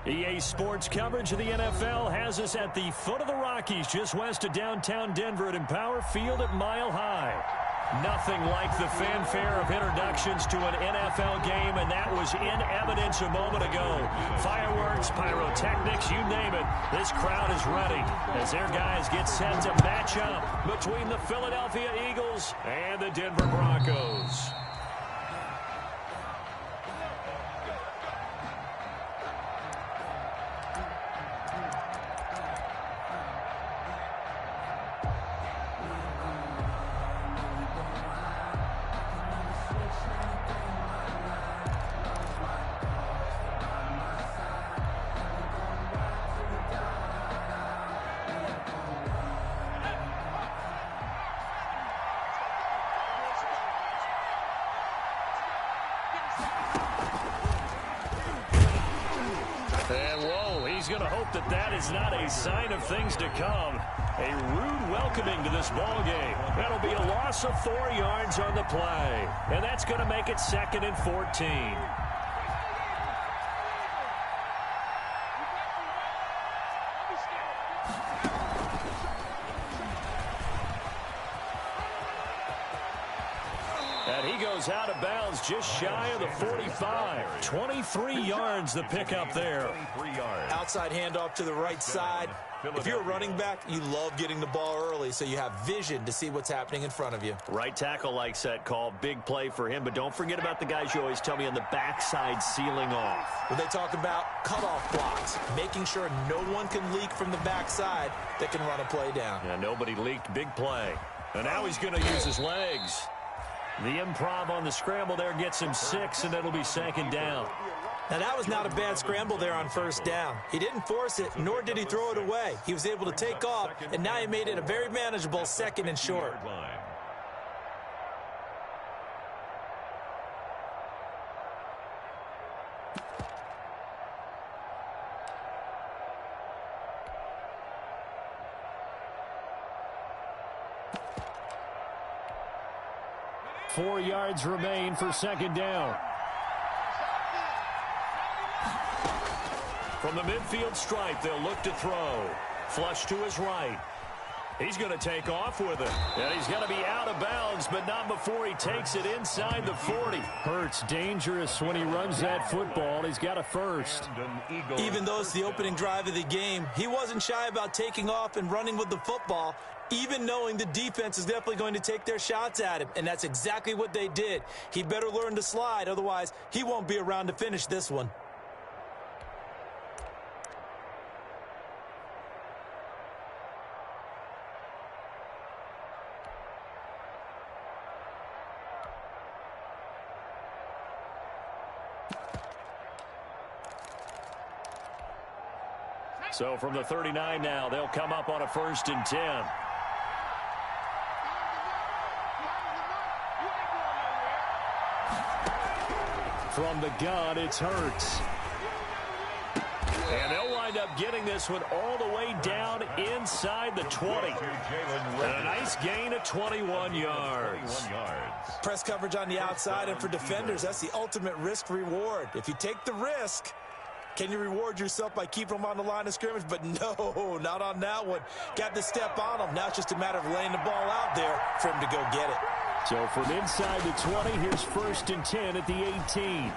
EA Sports coverage of the NFL has us at the foot of the Rockies, just west of downtown Denver at Empower Field at Mile High. Nothing like the fanfare of introductions to an NFL game, and that was in evidence a moment ago. Fireworks, pyrotechnics, you name it. This crowd is ready as their guys get set to match up between the Philadelphia Eagles and the Denver Broncos. And whoa, he's going to hope that that is not a sign of things to come. A rude welcoming to this ball game. That'll be a loss of 4 yards on the play. And that's going to make it 2nd and 14. And he goes out of bounds just shy of the 45. 23 yards the pickup there. Outside handoff to the right side. If you're a running back, you love getting the ball early so you have vision to see what's happening in front of you. Right tackle likes that call. Big play for him, but don't forget about the guys you always tell me on the backside sealing off. When they talk about cutoff blocks, making sure no one can leak from the backside that can run a play down. Yeah, nobody leaked. Big play. And now he's going to use his legs. The improv on the scramble there gets him 6, and it'll be 2nd down. Now, that was not a bad scramble there on 1st down. He didn't force it, nor did he throw it away. He was able to take off, and now he made it a very manageable 2nd and short. Four yards remain for 2nd down. From the midfield stripe, they'll look to throw. Flush to his right. He's going to take off with it. And he's going to be out of bounds, but not before he takes it inside the 40. Hurts dangerous when he runs that football. He's got a first. Even though it's the opening drive of the game, he wasn't shy about taking off and running with the football, even knowing the defense is definitely going to take their shots at him. And that's exactly what they did. He better learn to slide, otherwise he won't be around to finish this one. So from the 39 now, they'll come up on a 1st and 10. From the gun, it's Hurts. And they'll wind up getting this one all the way down inside the 20. And a nice gain of 21 yards. Press coverage on the outside, and for defenders, that's the ultimate risk-reward. If you take the risk, can you reward yourself by keeping them on the line of scrimmage? But no, not on that one. Got to step on them. Now it's just a matter of laying the ball out there for him to go get it. So from inside the 20, here's 1st and 10 at the 18.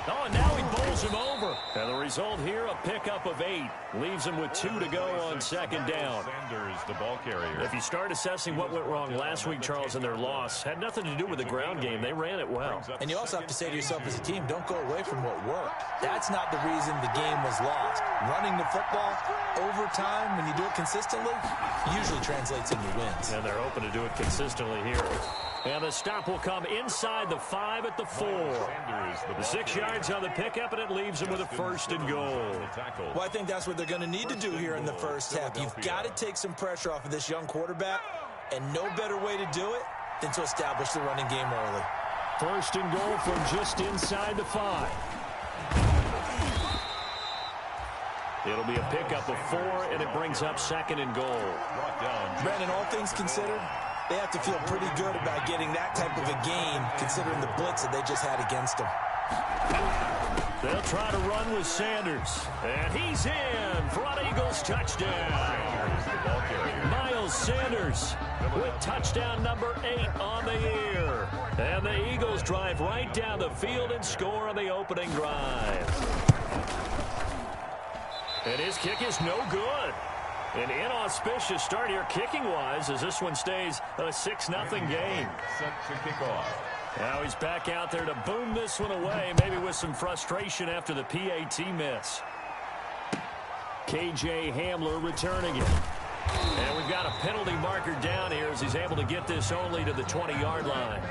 Oh, and now he bowls him over. And the result here, a pickup of 8. Leaves him with 2 to go on 2nd down. Sanders, the ball carrier. If you start assessing what went wrong last week, Charles, in their loss, had nothing to do with the ground game. They ran it well. And you also have to say to yourself as a team, don't go away from what worked. That's not the reason the game was lost. Running the football over time, when you do it consistently, usually translates into wins. And they're hoping to do it consistently here. And the stop will come inside the 5 at the 4. The 6 yards on the pickup, and it leaves him with a 1st and goal. Well, I think that's what they're going to need to do here in the 1st half. You've got to take some pressure off of this young quarterback, and no better way to do it than to establish the running game early. 1st and goal from just inside the 5. It'll be a pickup of 4, and it brings up 2nd and goal. Brandon, all things considered, they have to feel pretty good about getting that type of a game, considering the blitz that they just had against them. They'll try to run with Sanders. And he's in for an Eagles touchdown. Miles Sanders with touchdown number 8 on the year. And the Eagles drive right down the field and score on the opening drive. And his kick is no good. An inauspicious start here kicking-wise as this one stays a 6-0 game. Set to kick off. Now he's back out there to boom this one away, maybe with some frustration after the PAT miss. KJ Hamler returning it. And we've got a penalty marker down here as he's able to get this only to the 20-yard line.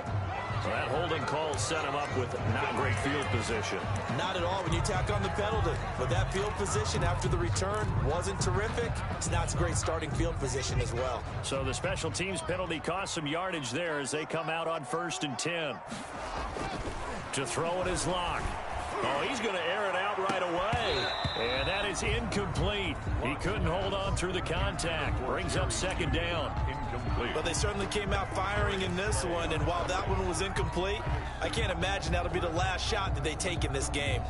So that holding call set him up with not great field position. Not at all when you tack on the penalty. But that field position after the return wasn't terrific. It's not a great starting field position as well. So the special teams penalty cost some yardage there as they come out on 1st and 10. To throw it is Locke. Oh, he's going to air it out right away. And that is incomplete. He couldn't hold on through the contact. Brings up 2nd down. Incomplete. But they certainly came out firing in this one, and while that one was incomplete, I can't imagine that'll be the last shot that they take in this game.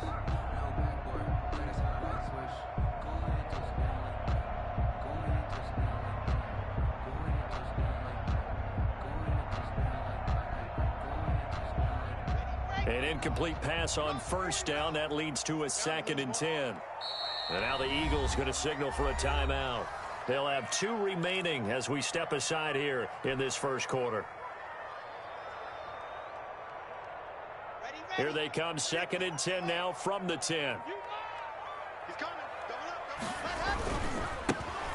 An incomplete pass on 1st down. That leads to a 2nd and 10. And now the Eagles going to signal for a timeout. They'll have 2 remaining as we step aside here in this 1st quarter. Here they come, 2nd and 10 now from the 10.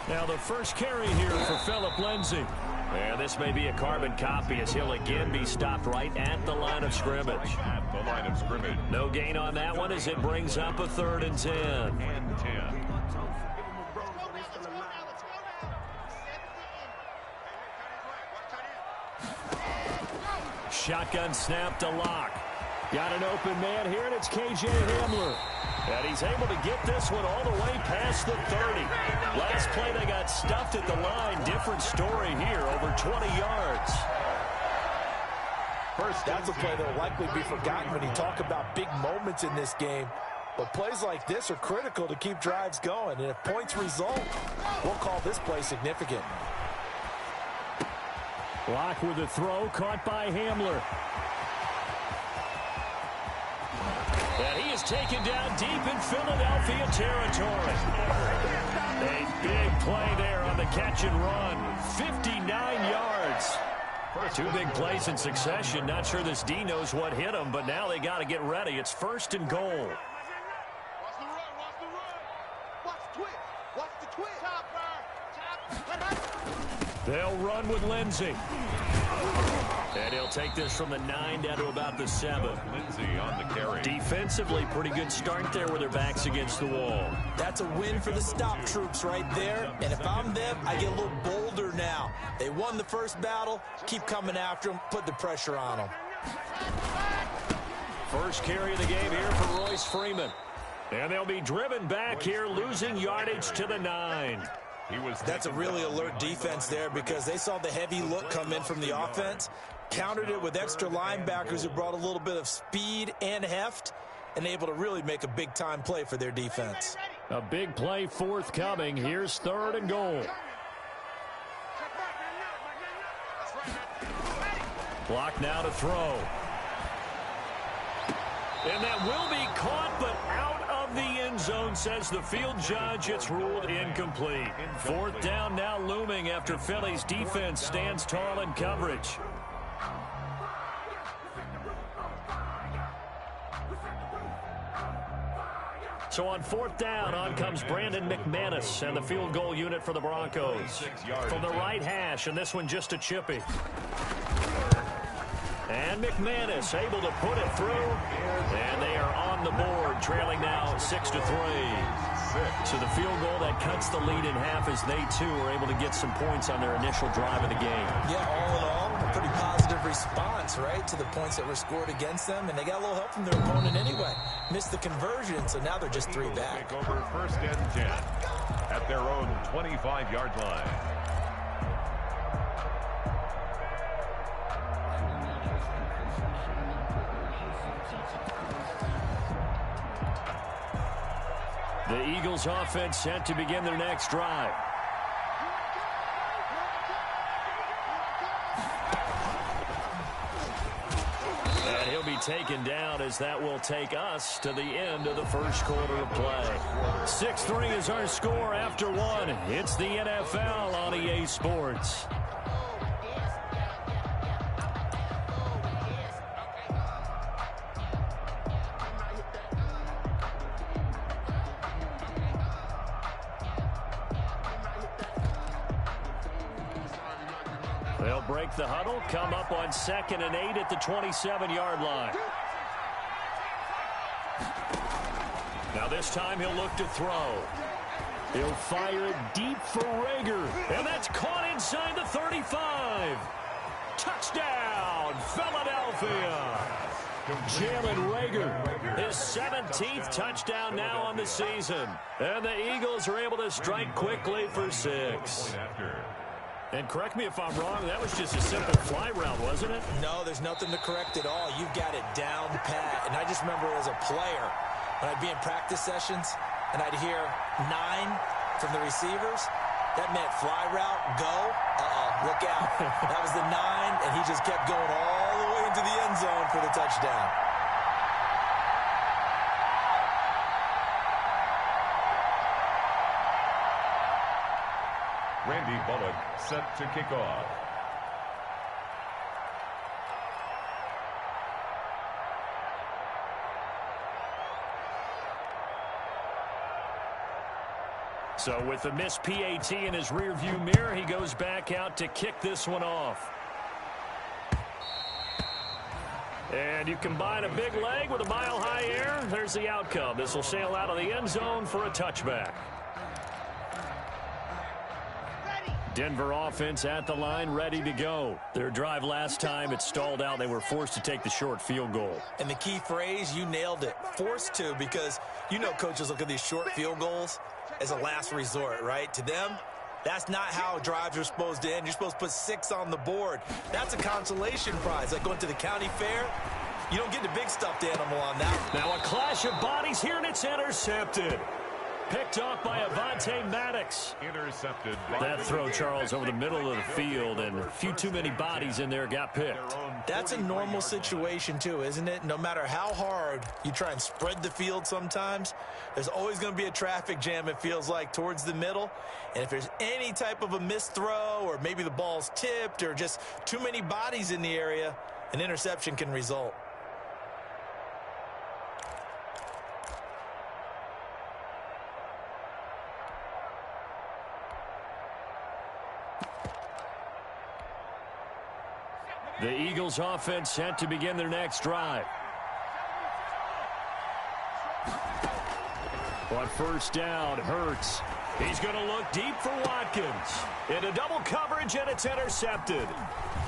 Now the first carry here for Phillip Lindsay. And this may be a carbon copy as he'll again be stopped right at the line of scrimmage. At the line of scrimmage. No gain on that one as it brings up a 3rd and 10. And 10. Shotgun snap to Locke. Got an open man here, and it's KJ Hamler. And he's able to get this one all the way past the 30. Last play, they got stuffed at the line. Different story here, over 20 yards. First, that's a play that will likely be forgotten when you talk about big moments in this game. But plays like this are critical to keep drives going. And if points result, we'll call this play significant. Locke with a throw, caught by Hamler. And he is taken down deep in Philadelphia territory. A big play there on the catch and run. 59 yards. 2 big plays in succession. Not sure this D knows what hit him, but now they got to get ready. It's 1st and goal. They'll run with Lindsay. And he'll take this from the 9 down to about the 7. Lindsay on the carry. Defensively, pretty good start there with their backs against the wall. That's a win for the stop troops right there. And if I'm them, I get a little bolder now. They won the first battle. Keep coming after them. Put the pressure on them. First carry of the game here for Royce Freeman. And they'll be driven back here, losing yardage to the 9. That's a really alert defense there because they saw the heavy look come in from the offense, countered it with extra linebackers who brought a little bit of speed and heft, and able to really make a big-time play for their defense. A big play forthcoming. Here's 3rd and goal. Clock now to throw. And that will be caught, but out of the end zone, says the field judge. It's ruled incomplete. 4th down now looming after Philly's defense stands tall in coverage. So on 4th down, on comes Brandon McManus and the field goal unit for the Broncos. From the right hash, and this one just a chippy. And McManus able to put it through. And they are on the board, trailing now 6-3. So the field goal that cuts the lead in half as they, too, are able to get some points on their initial drive of the game. Yeah, all in all, a pretty positive response, right, to the points that were scored against them. And they got a little help from their opponent anyway. Missed the conversion, so now they're just 3 back. Take over 1st and 10 at their own 25-yard line. The Eagles offense set to begin their next drive. And he'll be taken down as that will take us to the end of the first quarter of play. 6-3 is our score after one. It's the NFL on EA Sports. They'll break the huddle, come up on 2nd and 8 at the 27-yard line. Now this time he'll look to throw. He'll fire it deep for Rager. And that's caught inside the 35. Touchdown, Philadelphia. Jalen Rager, his 17th touchdown now on the season. And the Eagles are able to strike quickly for 6. And correct me if I'm wrong, that was just a simple fly route, wasn't it? No, there's nothing to correct at all. You've got it down pat. And I just remember as a player, when I'd be in practice sessions and I'd hear 9 from the receivers, that meant fly route, go, look out. That was the 9, and he just kept going all the way into the end zone for the touchdown. Randy Bullock set to kick off. So with the missed PAT in his rearview mirror, he goes back out to kick this one off. And you combine a big leg with a mile-high air, there's the outcome. This will sail out of the end zone for a touchback. Denver offense at the line, ready to go. Their drive last time, it stalled out. They were forced to take the short field goal. And the key phrase, you nailed it, forced to, because you know coaches look at these short field goals as a last resort, right? To them, that's not how drives are supposed to end. You're supposed to put 6 on the board. That's a consolation prize, like going to the county fair. You don't get the big stuffed animal on that. Now a clash of bodies here, and it's intercepted. Picked off by Avonte Maddox. Intercepted. That throw, Charles, over the middle of the field, and a few too many bodies in there got picked. That's a normal situation, too, isn't it? No matter how hard you try and spread the field sometimes, there's always going to be a traffic jam, it feels like, towards the middle. And if there's any type of a missed throw, or maybe the ball's tipped, or just too many bodies in the area, an interception can result. The Eagles offense set to begin their next drive. On first down, Hurts. He's going to look deep for Watkins. Into double coverage, and it's intercepted.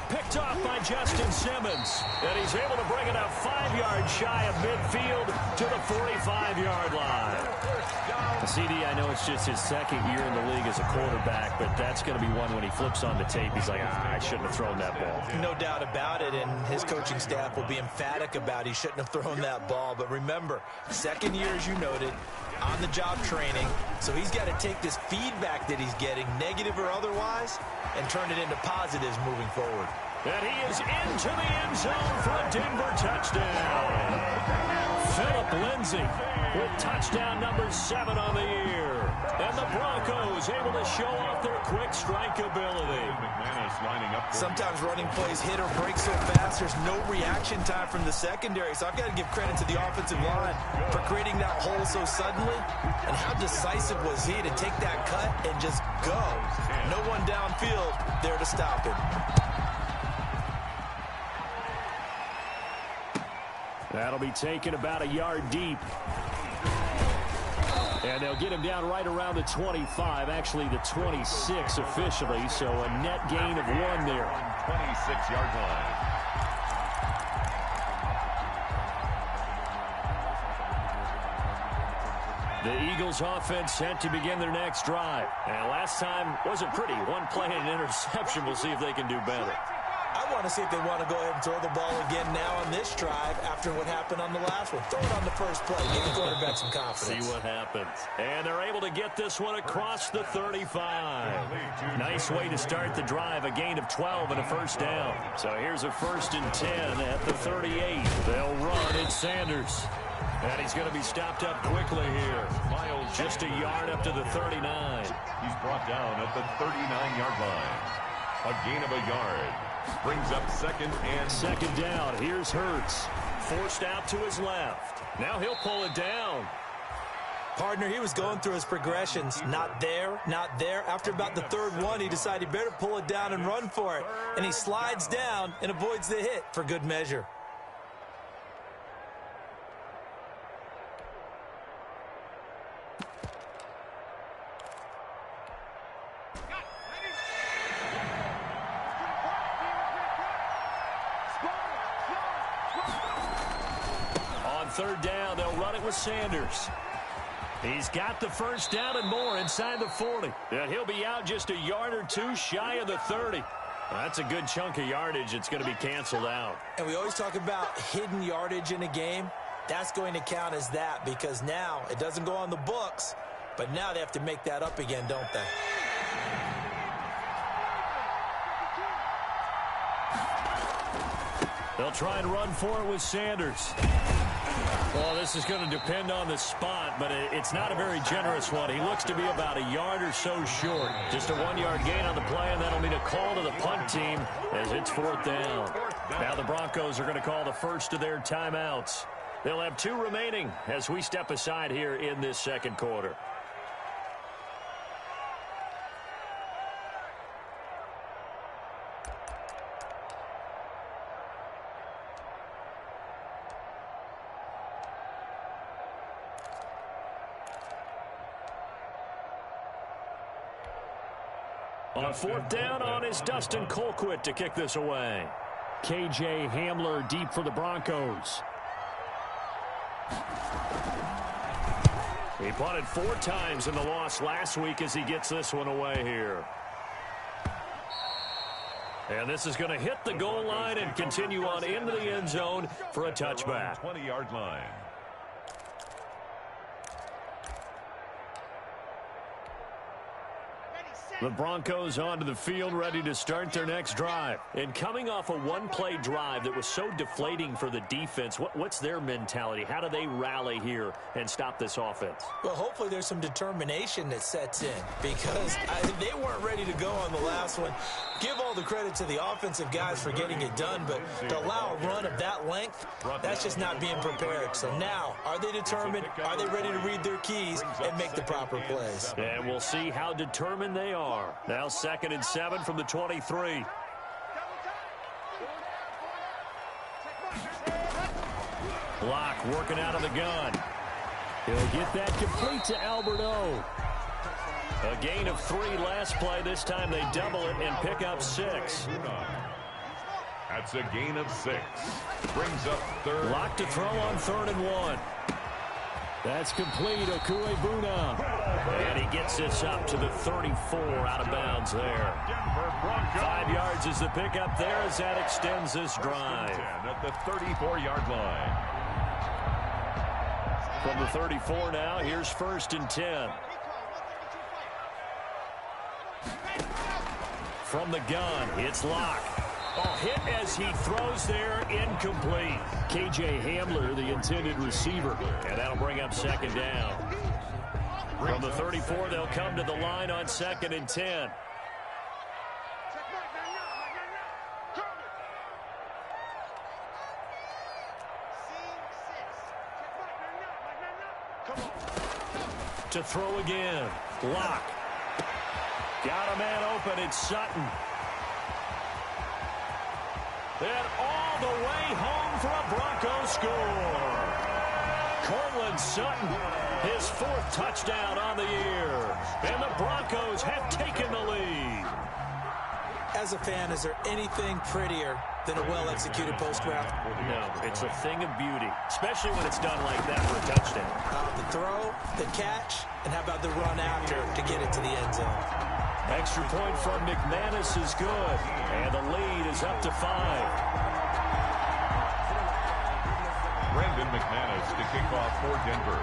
Picked off by Justin Simmons. And he's able to bring it up 5 yards shy of midfield to the 45-yard line. CD, I know it's just his second year in the league as a quarterback, but that's going to be one when he flips on the tape. He's like, I shouldn't have thrown that ball. No doubt about it, and his coaching staff will be emphatic about he shouldn't have thrown that ball. But remember, second year, as you noted, on-the-job training, so he's got to take this feedback that he's getting, negative or otherwise, and turn it into positives moving forward. And he is into the end zone for a Denver touchdown. Phillip Lindsay with touchdown number 7 on the year. And the Broncos able to show off their quick strike ability. Sometimes running plays hit or break so fast, there's no reaction time from the secondary. So I've got to give credit to the offensive line for creating that hole so suddenly. And how decisive was he to take that cut and just go? No one downfield there to stop him. That'll be taken about a yard deep. And they'll get him down right around the 25, actually the 26 officially, so a net gain of 1 there. 26-yard line. The Eagles offense set to begin their next drive. And last time wasn't pretty. 1 play and an interception. We'll see if they can do better. I want want to see if they want to go ahead and throw the ball again now on this drive after what happened on the last one. Throw it on the first play. Give the quarterback some confidence. See what happens. And they're able to get this one across the 35. Nice way to start the drive. A gain of 12 and a first down. So here's a 1st and 10 at the 38. They'll run. It's Sanders. And he's going to be stopped up quickly here. Just a yard up to the 39. He's brought down at the 39-yard line. A gain of a yard. Brings up second down. Here's Hurts. Forced out to his left. Now he'll pull it down. Partner, he was going through his progressions. Not there, not there. After about the third one, he decided he better pull it down and run for it. And he slides down and avoids the hit for good measure. Third down, they'll run it with Sanders. He's got the first down and more inside the 40. And he'll be out just a yard or two shy of the 30. Well, that's a good chunk of yardage. It's going to be canceled out. And we always talk about hidden yardage in a game. That's going to count as that because now it doesn't go on the books, but now they have to make that up again, don't they? They'll try and run for it with Sanders. Well, this is going to depend on the spot, but it's not a very generous one. He looks to be about a yard or so short. Just a 1-yard gain on the play, and that'll mean a call to the punt team as it's 4th down. Now the Broncos are going to call the first of their timeouts. They'll have 2 remaining as we step aside here in this second quarter. On 4th down on is Dustin Colquitt to kick this away. KJ Hamler deep for the Broncos. He punted 4 times in the loss last week as he gets this one away here. And this is going to hit the goal line and continue on into the end zone for a touchback. 20-yard line. The Broncos onto the field, ready to start their next drive. And coming off a one-play drive that was so deflating for the defense, what's their mentality? How do they rally here and stop this offense? Well, hopefully there's some determination that sets in because they weren't ready to go on the last one. Give all the credit to the offensive guys for getting it done, but to allow a run of that length, that's just not being prepared. So now, are they determined? Are they ready to read their keys and make the proper plays? And we'll see how determined they are. Now 2nd and 7 from the 23. Block working out of the gun. He'll get that complete to Alberto. A gain of 3 last play. This time they double it and pick up 6. That's a gain of 6. Brings up 3rd. Lock to throw on 3rd and 1. That's complete. Okuebuna. And he gets this up to the 34 out of bounds there. 5 yards is the pickup there as that extends this drive. At the 34-yard line. From the 34 now, here's 1st and 10. From the gun, it's Locke. Oh, hit as he throws there, incomplete. KJ Hamler, the intended receiver. And that'll bring up 2nd down. From the 34, they'll come to the line on 2nd and 10. To throw again. Locke. Got a man open. It's Sutton. And all the way home for a Bronco score. Cortland Sutton, his 4th touchdown on the year. And the Broncos have taken the lead. As a fan, is there anything prettier than a well-executed post route? No, it's a thing of beauty, especially when it's done like that for a touchdown. The throw, the catch, and how about the run after to get it to the end zone? Extra point from McManus is good. And the lead is up to 5. Brandon McManus to kick off for Denver.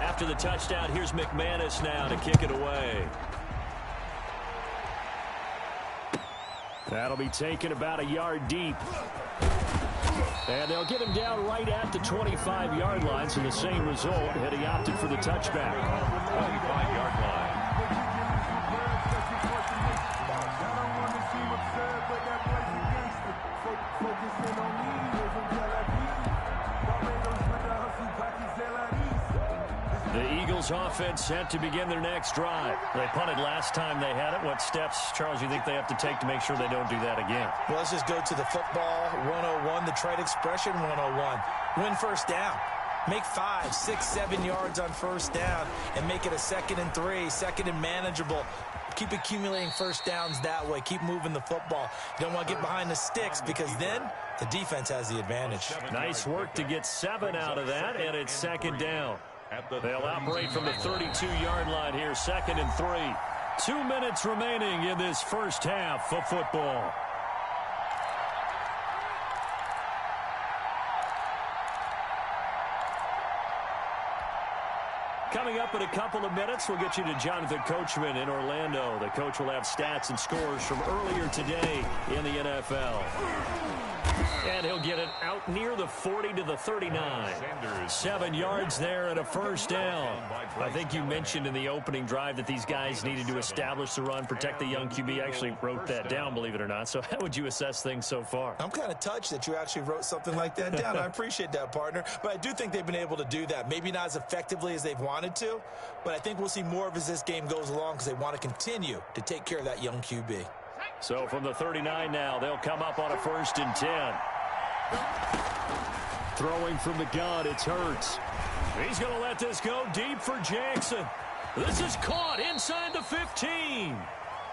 After the touchdown, here's McManus now to kick it away. That'll be taken about a yard deep. And they'll get him down right at the 25-yard line, so the same result had he opted for the touchback. 25-yard line. The Eagles offense set to begin their next drive. They punted last time they had it. What steps, Charles, you think they have to take to make sure they don't do that again? Well, let's just go to the football 101, the trade expression 101. Win first down. Make 5, 6, 7 yards on first down and make it a 2nd and 3, 2nd and manageable. Keep accumulating first downs that way. Keep moving the football. You don't want to get behind the sticks because then the defense has the advantage. Nice work to get 7 out of that, and it's 2nd down. They'll operate from the 32-yard line here, 2nd and 3. 2 minutes remaining in this first half of football. Coming up in a couple of minutes, we'll get you to Jonathan Coachman in Orlando. The coach will have stats and scores from earlier today in the NFL. And he'll get it out near the 40 to the 39. 7 yards there and a first down. I think you mentioned in the opening drive that these guys needed to establish the run, protect the young QB. I actually wrote that down, believe it or not. So how would you assess things so far? I'm kind of touched that you actually wrote something like that down. I appreciate that, partner. But I do think they've been able to do that. Maybe not as effectively as they've wanted to, but I think we'll see more of as this game goes along because they want to continue to take care of that young QB. So from the 39 now, they'll come up on a 1st and 10. Throwing from the gun, it's Hurts. He's going to let this go deep for Jackson. This is caught inside the 15.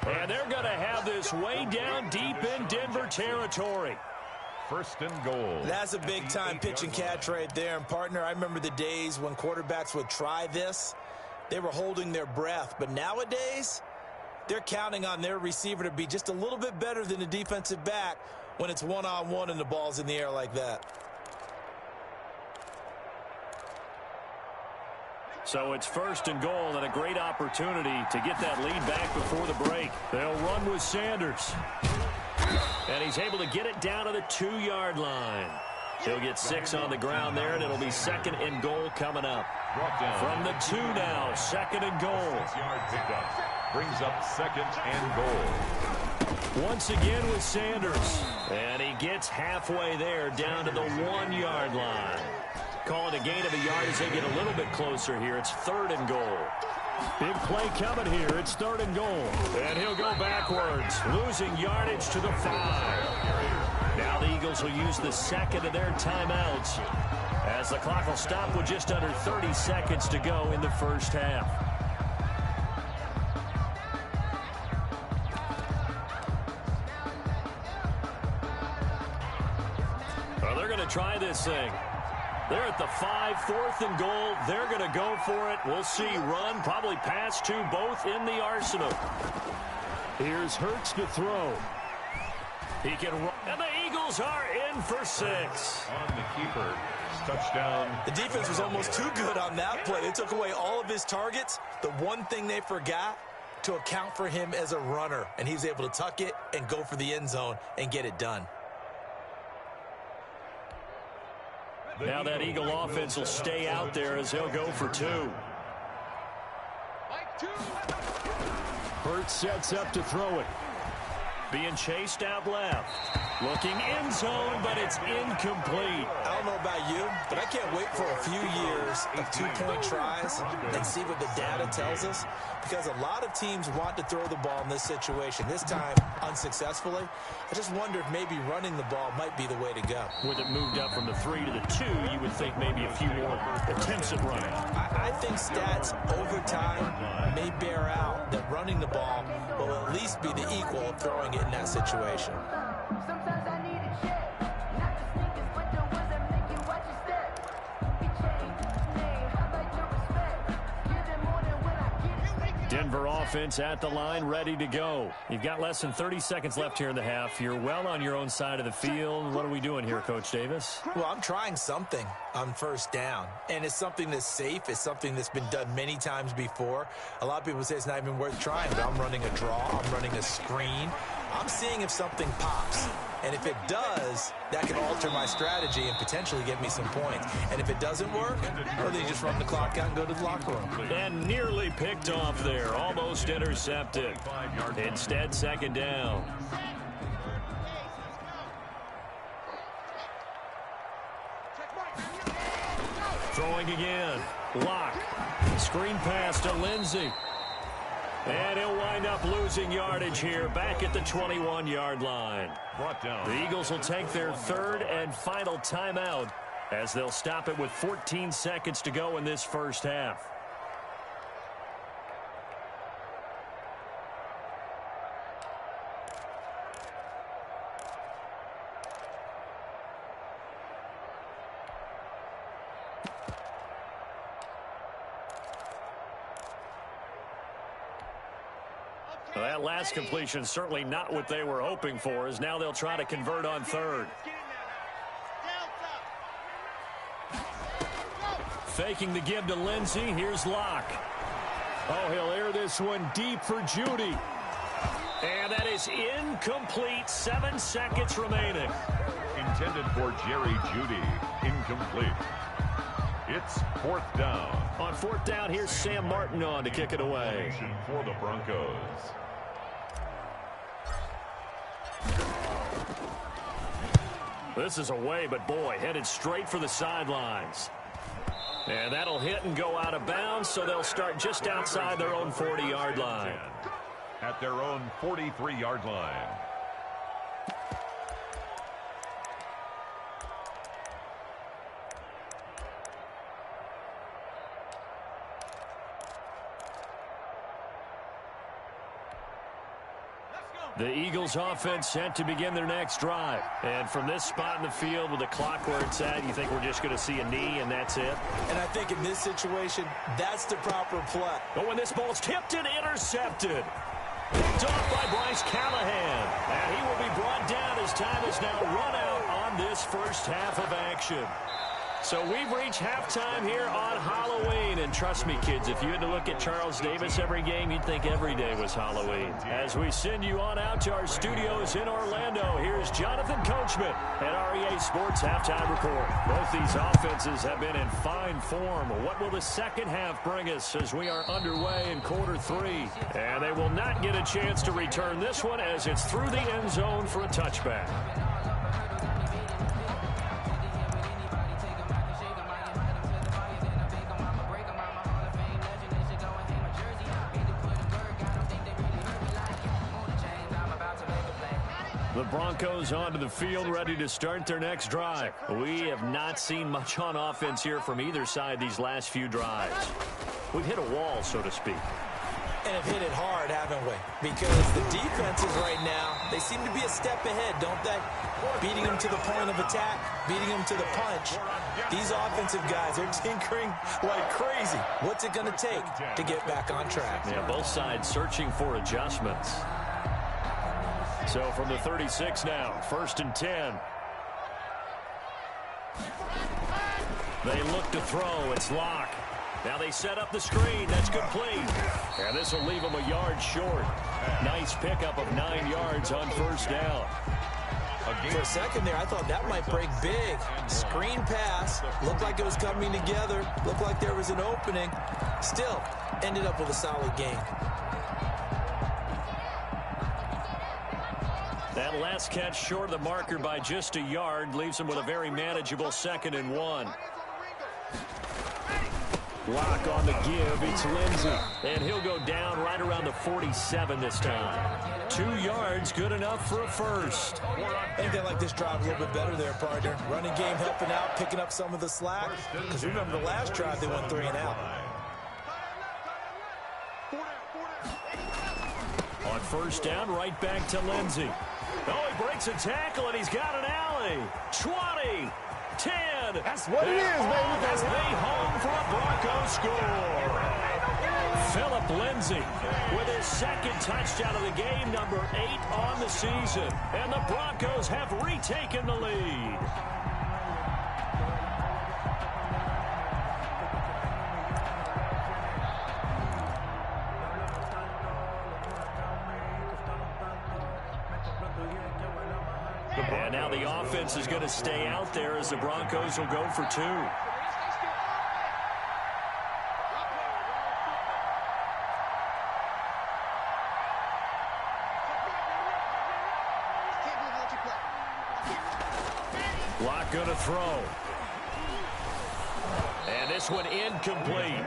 And they're going to have this way down deep in Denver territory. 1st and goal. That's a big-time pitch and catch right there. And, partner, I remember the days when quarterbacks would try this. They were holding their breath. But nowadays, they're counting on their receiver to be just a little bit better than the defensive back when it's one-on-one and the ball's in the air like that. So it's 1st and goal and a great opportunity to get that lead back before the break. They'll run with Sanders. And he's able to get it down to the 2-yard line. He'll get 6 on the ground there, and it'll be 2nd and goal coming up. From the 2 now, 2nd and goal. 6-yard pickup brings up 2nd and goal. Once again with Sanders. And he gets halfway there down to the 1-yard line. Call it a gain of a yard as they get a little bit closer here. It's 3rd and goal. Big play coming here. It's 3rd and goal. And he'll go backwards, losing yardage to the 5. Now the Eagles will use the 2nd of their timeouts as the clock will stop with just under 30 seconds to go in the first half. Well, they're going to try this thing. They're at the 5, 4th and goal. They're going to go for it. We'll see. Run, probably pass to both in the arsenal. Here's Hurts to throw. He can run. And the Eagles are in for 6. On the keeper. Touchdown. The defense was almost too good on that play. They took away all of his targets. The one thing they forgot, to account for him as a runner. And he's able to tuck it and go for the end zone and get it done. Now that Eagle offense will stay out there as he'll go for 2. Hurts sets up to throw it. Being chased out left. Looking end zone, but it's incomplete. I don't know about you, but I can't wait for a few years of 2-point tries and see what the data tells us, because a lot of teams want to throw the ball in this situation, this time unsuccessfully. I just wonder if maybe running the ball might be the way to go. With it moved up from the 3 to the 2, you would think maybe a few more attempts at running. I think stats over time may bear out that running the ball will at least be the equal of throwing it in that situation. Denver offense at the line, ready to go. You've got less than 30 seconds left here in the half. You're well on your own side of the field. What are we doing here, Coach Davis? Well, I'm trying something on first down, and it's something that's safe. It's something that's been done many times before. A lot of people say it's not even worth trying, but I'm running a draw. I'm running a screen. I'm seeing if something pops. And if it does, that can alter my strategy and potentially get me some points. And if it doesn't work, well, then you just run the clock out and go to the locker room. And nearly picked off there. Almost intercepted. Instead, second down. Throwing again. Lock. Screen pass to Lindsey. And he'll wind up losing yardage here back at the 21-yard line. Brought down. The Eagles will take their third and final timeout as they'll stop it with 14 seconds to go in this first half. Well, that last completion certainly not what they were hoping for, as now they'll try to convert on third. Faking the give to Lindsey. Here's Locke. Oh, he'll air this one deep for Judy. And that is incomplete. 7 seconds remaining. Intended for Jerry Judy. Incomplete. It's fourth down. On fourth down, here's Sam Martin on to kick it away. For the Broncos. This is away, but boy, headed straight for the sidelines. And that'll hit and go out of bounds, so they'll start just outside their own 40-yard line. At their own 43-yard line. The Eagles offense set to begin their next drive. And from this spot in the field with the clock where it's at, you think we're just going to see a knee and that's it? And I think in this situation, that's the proper play. But when this ball's tipped and intercepted. Picked off by Bryce Callahan. And he will be brought down as time is now run out on this first half of action. So we've reached halftime here on Halloween. And trust me, kids, if you had to look at Charles Davis every game, you'd think every day was Halloween. As we send you on out to our studios in Orlando, here's Jonathan Coachman at REA Sports Halftime Report. Both these offenses have been in fine form. What will the second half bring us as we are underway in quarter three? And they will not get a chance to return this one as it's through the end zone for a touchback. The Broncos onto the field, ready to start their next drive. We have not seen much on offense here from either side these last few drives. We've hit a wall, so to speak. And have hit it hard, haven't we? Because the defenses right now, they seem to be a step ahead, don't they? Beating them to the point of attack, beating them to the punch. These offensive guys, they're tinkering like crazy. What's it going to take to get back on track? Yeah, both sides searching for adjustments. So from the 36 now, 1st and 10. They look to throw. It's Locke. Now they set up the screen. That's complete. And this will leave them a yard short. Nice pickup of 9 yards on first down. For a second there, I thought that might break big. Screen pass. Looked like it was coming together. Looked like there was an opening. Still, ended up with a solid game. That last catch short of the marker by just a yard leaves him with a very manageable 2nd and 1. Lock on the give. It's Lindsey. And he'll go down right around the 47 this time. 2 yards, good enough for a first. I think they like this drive a little bit better there, partner. Running game helping out, picking up some of the slack. Because remember the last drive, they went 3 and out. On first down, right back to Lindsey. Oh, he breaks a tackle, and he's got an alley. 20, 10. That's what it is, baby. That's the home for a Broncos score. Phillip Lindsay with his second touchdown of the game, number 8 on the season. And the Broncos have retaken the lead. And now the offense is going to stay out there as the Broncos will go for 2. Lock going to throw. And this one incomplete.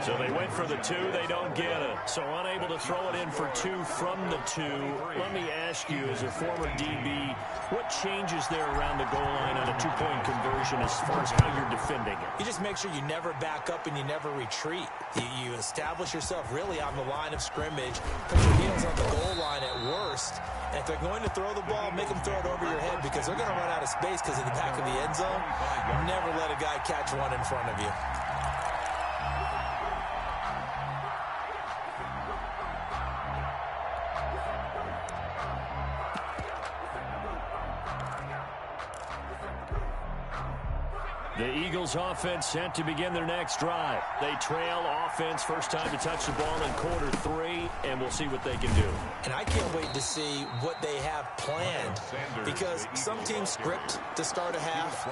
So they went for the 2. They don't get it. So unable to throw it in for 2 from the 2. Let me ask you, as a former DB, what changes there around the goal line on a 2-point conversion as far as how you're defending it? You just make sure you never back up and you never retreat. You establish yourself really on the line of scrimmage, put your heels on the goal line at worst. And if they're going to throw the ball, make them throw it over your head because they're going to run out of space because of the back of the end zone. Never let a guy catch one in front of you. The Eagles offense set to begin their next drive. They trail offense, first time to touch the ball in quarter 3, and we'll see what they can do. And I can't wait to see what they have planned because some teams script to start a half.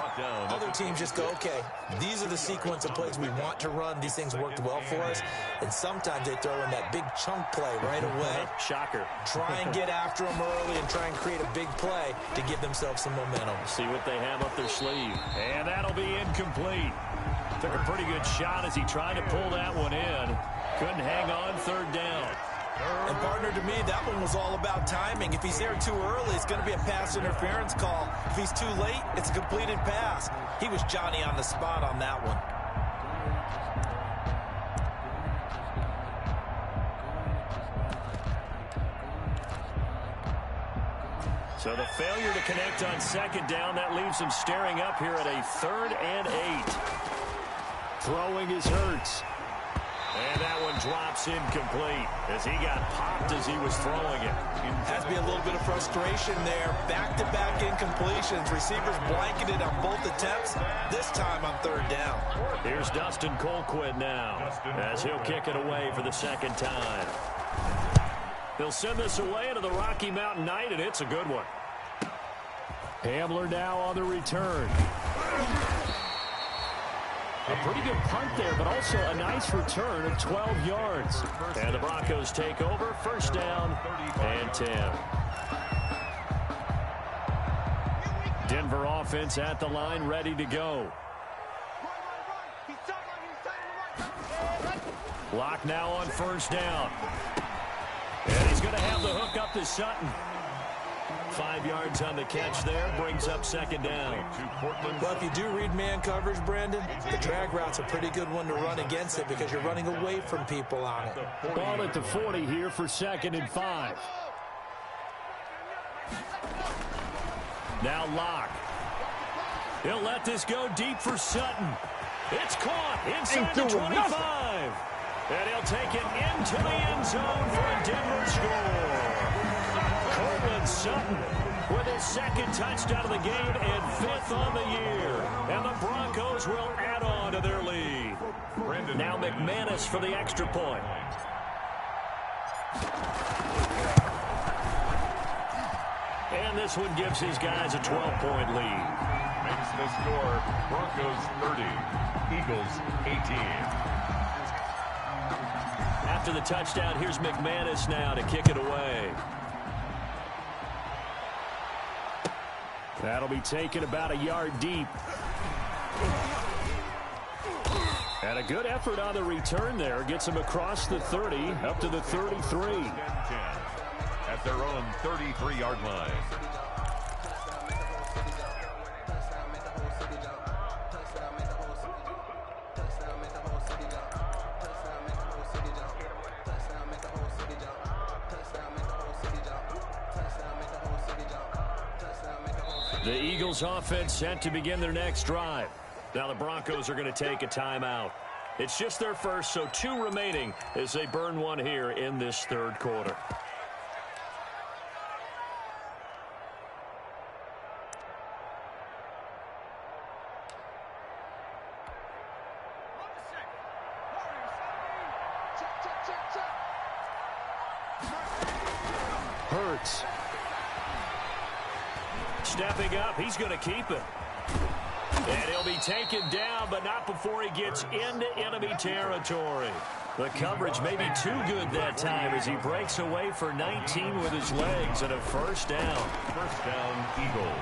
Other teams just go, okay, these are the sequence of plays we want to run. These things worked well for us. And sometimes they throw in that big chunk play right away. Shocker. Try and get after them early and try and create a big play to give themselves some momentum. See what they have up their sleeve. And that'll be incomplete. Took a pretty good shot as he tried to pull that one in. Couldn't hang on third down. And partner, to me, that one was all about timing. If he's there too early, it's going to be a pass interference call. If he's too late, it's a completed pass. He was Johnny on the spot on that one. So the failure to connect on second down, that leaves him staring up here at a 3rd and 8. Throwing is Hurts. And that one drops incomplete as he got popped as he was throwing it. Has to be a little bit of frustration there. Back-to-back incompletions. Receivers blanketed on both attempts, this time on 3rd down. Here's Dustin Colquitt now as he'll kick it away for the second time. He'll send this away into the Rocky Mountain Night, and it's a good one. Hamler now on the return. A pretty good punt there, but also a nice return of 12 yards. And the Broncos take over, first down and 10. Denver offense at the line, ready to go. Lock now on first down. And he's going to have the hook up to Sutton. 5 yards on the catch there, brings up second down. Well, if you do read man coverage, Brandon, the drag route's a pretty good one to run against it because you're running away from people on it. Ball at the 40 here for 2nd and 5. Now Locke. He'll let this go deep for Sutton. It's caught inside the 25. And he'll take it into the end zone for a Denver score. Cortland Sutton with his 2nd touchdown of the game and 5th on the year. And the Broncos will add on to their lead. Now McManus for the extra point. And this one gives his guys a 12-point lead. Makes the score Broncos 30, Eagles 18. After the touchdown, here's McManus now to kick it away. That'll be taken about a yard deep. And a good effort on the return there. Gets him across the 30, up to the 33. At their own 33-yard line. The Eagles offense set to begin their next drive. Now the Broncos are going to take a timeout. It's just their first, so 2 remaining as they burn one here in this third quarter. Hurts. Stepping up, he's going to keep it. And he'll be taken down, but not before he gets into enemy territory. The coverage may be too good that time as he breaks away for 19 with his legs and a first down. First down, Eagles.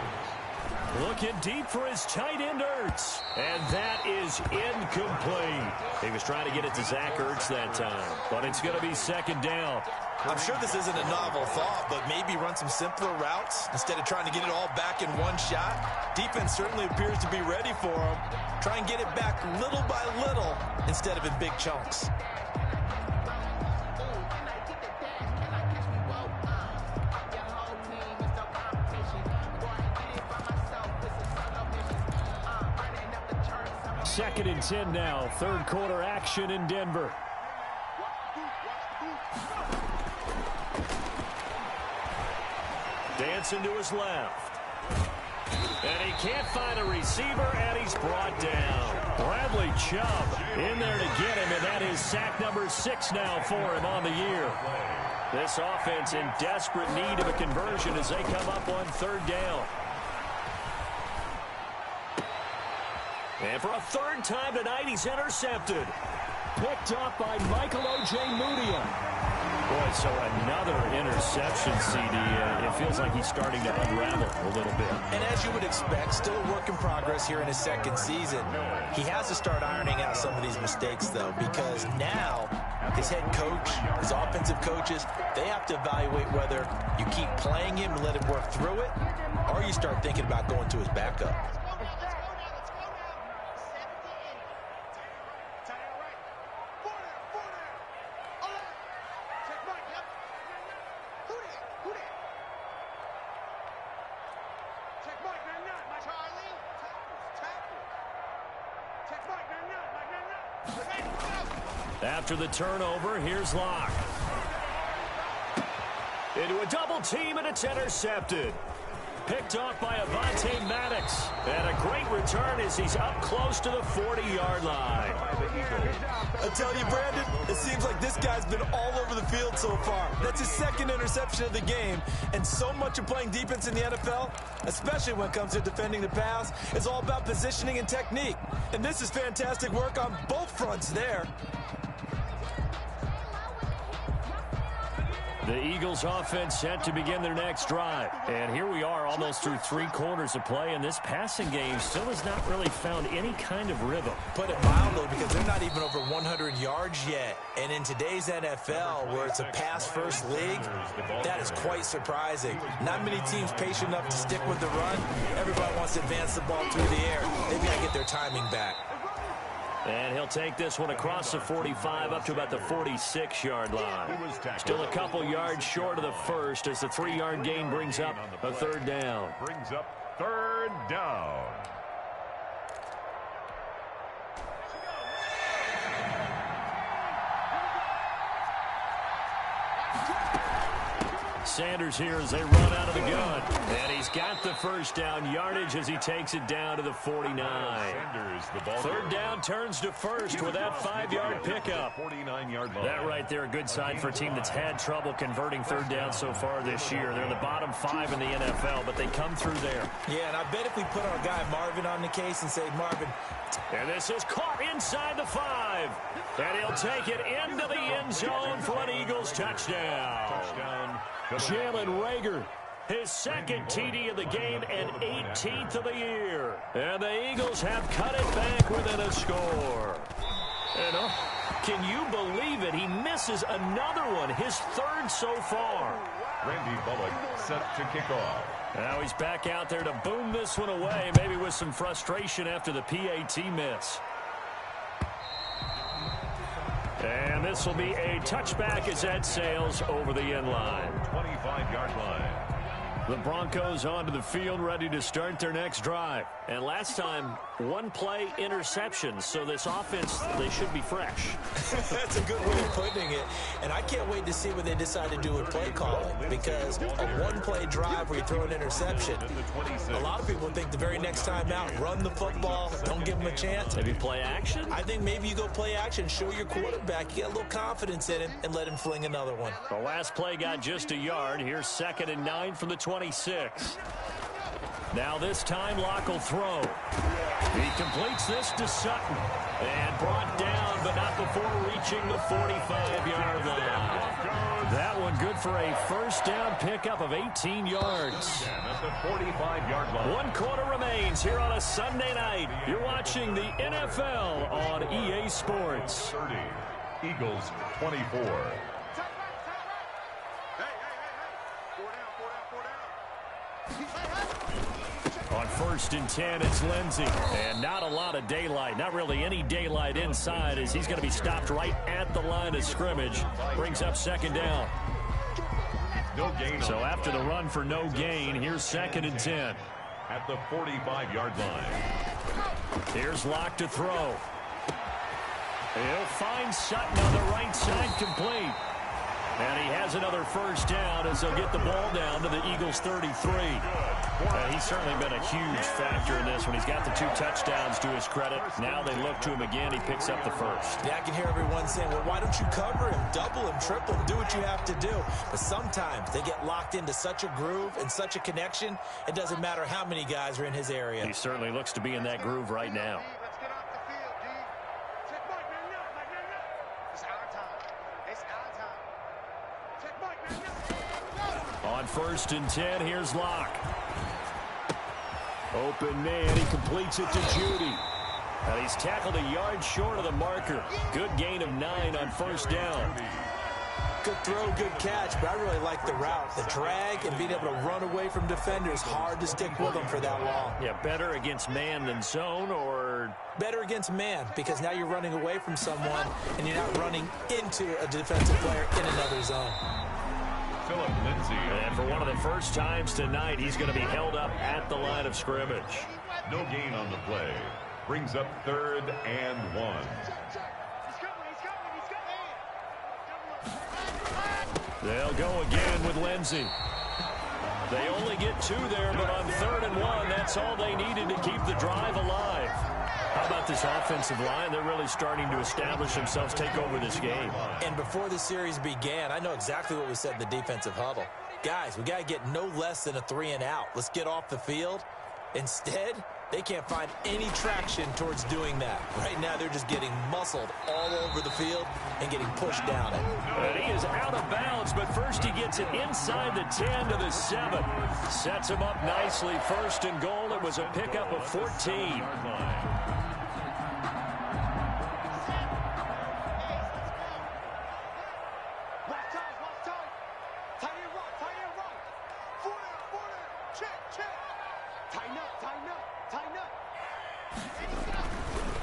Looking deep for his tight end, Ertz. And that is incomplete. He was trying to get it to Zach Ertz that time, but it's going to be second down. I'm sure this isn't a novel thought, but maybe run some simpler routes instead of trying to get it all back in one shot. Defense certainly appears to be ready for him. Try and get it back little by little instead of in big chunks. Second and 10 now. Third quarter action in Denver. Dancing to his left. And he can't find a receiver, and he's brought down. Bradley Chubb in there to get him, and that is sack number 6 now for him on the year. This offense in desperate need of a conversion as they come up on third down. And for a third time tonight, he's intercepted. Picked up by Michael Ojemudia. Boy, so another interception, CD. It feels like he's starting to unravel a little bit. And as you would expect, still a work in progress here in his second season. He has to start ironing out some of these mistakes, though, because now his head coach, his offensive coaches, they have to evaluate whether you keep playing him and let him work through it, or you start thinking about going to his backup. After the turnover, here's Locke. Into a double team, and it's intercepted. Picked off by Avonte Maddox. And a great return as he's up close to the 40-yard line. I tell you, Brandon, it seems like this guy's been all over the field so far. That's his second interception of the game. And so much of playing defense in the NFL, especially when it comes to defending the pass, is all about positioning and technique. And this is fantastic work on both fronts there. The Eagles offense set to begin their next drive. And here we are almost through 3 quarters of play, and this passing game still has not really found any kind of rhythm. Put it mildly, because they're not even over 100 yards yet. And in today's NFL, where it's a pass-first league, that is quite surprising. Not many teams patient enough to stick with the run. Everybody wants to advance the ball through the air. They've got to get their timing back. And he'll take this one across the 45 up to about the 46-yard line. Still a couple yards short of the first as the 3-yard gain brings up a third down. Brings up third down. Sanders here as they run out of the gun. And he's got the first down yardage as he takes it down to the 49. Third down turns to first with that 5-yard pickup. 49-yard line. That right there, a good sign for a team that's had trouble converting third down so far this year. They're in the bottom 5 in the NFL, but they come through there. Yeah, and I bet if we put our guy Marvin on the case and say, Marvin. And this is caught inside the 5. And he'll take it into the end zone for an Eagles touchdown. Jalen Reagor, his second TD of the game and 18th of the year. And the Eagles have cut it back within a score. And can you believe it? He misses another one, his third so far. Randy Bullock set to kick off. Now he's back out there to boom this one away, maybe with some frustration after the PAT miss. And this will be a touchback as that sails over the end line. 25-yard line. The Broncos onto the field, ready to start their next drive. And last time, one-play interceptions. So this offense, they should be fresh. That's a good way of putting it. And I can't wait to see what they decide to do with play calling. Because a one-play drive where you throw an interception, a lot of people think the very next time out, run the football, don't give them a chance. Maybe play action? I think maybe you go play action, show your quarterback, you get a little confidence in him, and let him fling another one. The last play got just a yard. Here's 2nd and 9 from the 26. Now this time, Locke will throw. He completes this to Sutton. And brought down, but not before reaching the 45-yard line. That one good for a first down pickup of 18 yards. At the 45-yard line. 1 quarter remains here on a Sunday night. You're watching the NFL on EA Sports. 30. Eagles 24. On 1st and 10, it's Lindsey. And not a lot of daylight. Not really any daylight inside as he's going to be stopped right at the line of scrimmage. Brings up 2nd down. No gain. So after the run for no gain, here's 2nd and 10. At the 45-yard line. Here's Locke to throw. He'll find Sutton on the right side, complete. And he has another first down as they'll get the ball down to the Eagles' 33. He's certainly been a huge factor in this when he's got the 2 touchdowns to his credit. Now they look to him again. He picks up the first. Yeah, I can hear everyone saying, well, why don't you cover him, double him, triple him, do what you have to do. But sometimes they get locked into such a groove and such a connection, it doesn't matter how many guys are in his area. He certainly looks to be in that groove right now. On 1st and 10, here's Locke. Open man, he completes it to Judy. And he's tackled a yard short of the marker. Good gain of 9 on 1st down. Good throw, good catch, but I really like the route. The drag and being able to run away from defenders, hard to stick with them for that long. Yeah, better against man than zone, or? Better against man, because now you're running away from someone and you're not running into a defensive player in another zone. And for one of the first times tonight, he's going to be held up at the line of scrimmage. No gain on the play. Brings up 3rd and 1. They'll go again with Lindsey. They only get 2 there, but on 3rd and 1, that's all they needed to keep the drive alive. How about this offensive line? They're really starting to establish themselves, take over this game. And before the series began, I know exactly what we said in the defensive huddle. Guys, we got to get no less than a 3 and out. Let's get off the field. Instead, they can't find any traction towards doing that. Right now, they're just getting muscled all over the field and getting pushed down it. And he is out of bounds, but first he gets it inside the 10 to the 7. Sets him up nicely. 1st and goal. It was a pickup of 14.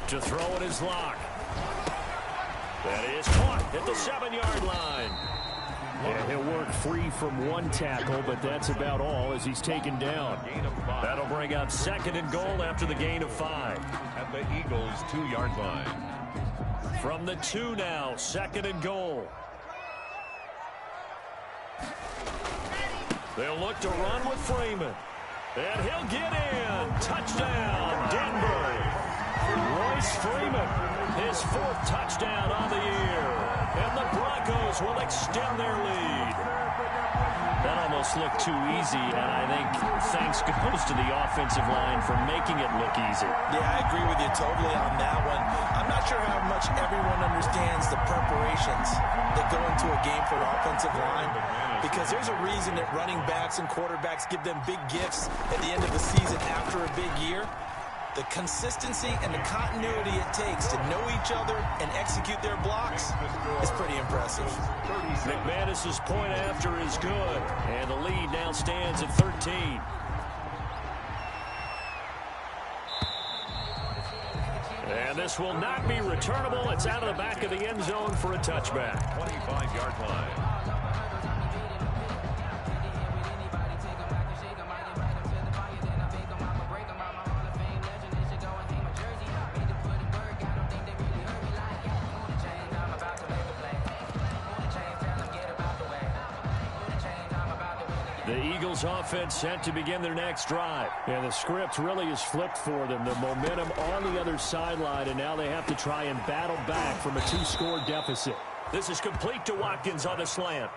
To throw it is Locke. That is caught at the 7-yard line. And he'll work free from 1 tackle, but that's about all as he's taken down. That'll bring up 2nd and goal after the gain of 5. At the Eagles' 2-yard line. From the 2 now, 2nd and goal. They'll look to run with Freeman. And he'll get in. Touchdown, Denver. Royce Freeman, his 4th touchdown on the year. And the Broncos will extend their lead. That almost looked too easy, and I think thanks goes to the offensive line for making it look easy. Yeah, I agree with you totally on that one. I'm not sure how much everyone understands the preparations that go into a game for the offensive line, because there's a reason that running backs and quarterbacks give them big gifts at the end of the season after a big year. The consistency and the continuity it takes to know each other and execute their blocks is pretty impressive. McManus's point after is good, and the lead now stands at 13. And this will not be returnable. It's out of the back of the end zone for a touchback. 25-yard line. The Eagles offense set to begin their next drive. Yeah, the script really is flipped for them. The momentum on the other sideline, and now they have to try and battle back from a 2-score deficit. This is complete to Watkins on the slant.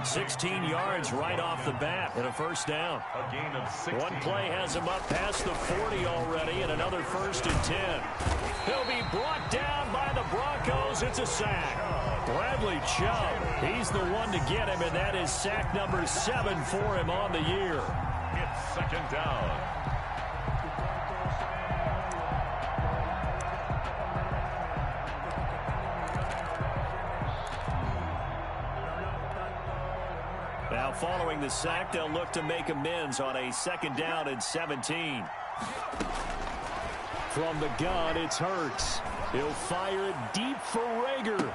16 yards right off the bat and a first down. A gain of 16. One play has him up past the 40 already, and another 1st and 10. He'll be brought down by the Broncos. It's a sack. Bradley Chubb, he's the one to get him, and that is sack number 7 for him on the year. It's 2nd down. Now following the sack, they'll look to make amends on a 2nd down and 17. From the gun, it's Hurts. He'll fire it deep for Rager.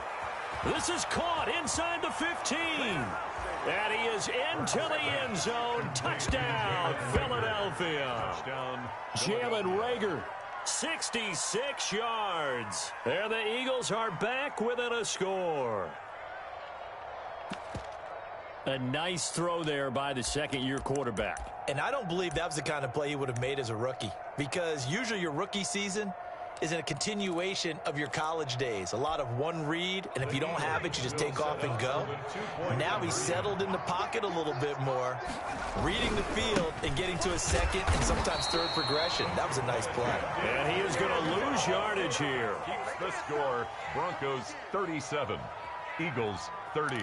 This is caught inside the 15. And he is into the end zone. Touchdown, Philadelphia. Touchdown. Jalen Rager, 66 yards. And the Eagles are back within a score. A nice throw there by the second-year quarterback. And I don't believe that was the kind of play he would have made as a rookie, because usually your rookie season is a continuation of your college days. A lot of one read, and if you don't have it, you just take off and go. Now he's settled in the pocket a little bit more, reading the field and getting to his second and sometimes third progression. That was a nice play. And he is going to lose yardage here. Keeps the score. Broncos 37, Eagles 30.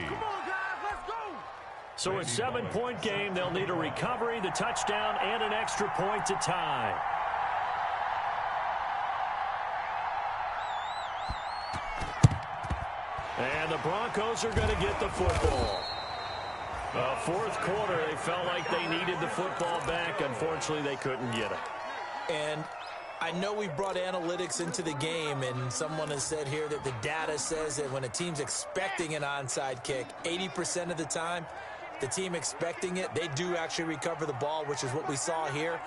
So a 7-point game. They'll need a recovery, the touchdown, and an extra point to tie. And the Broncos are going to get the football. Fourth quarter, they felt like they needed the football back. Unfortunately, they couldn't get it. And I know we brought analytics into the game, and someone has said here that the data says that when a team's expecting an onside kick, 80% of the time, the team expecting it, they do actually recover the ball, which is what we saw here.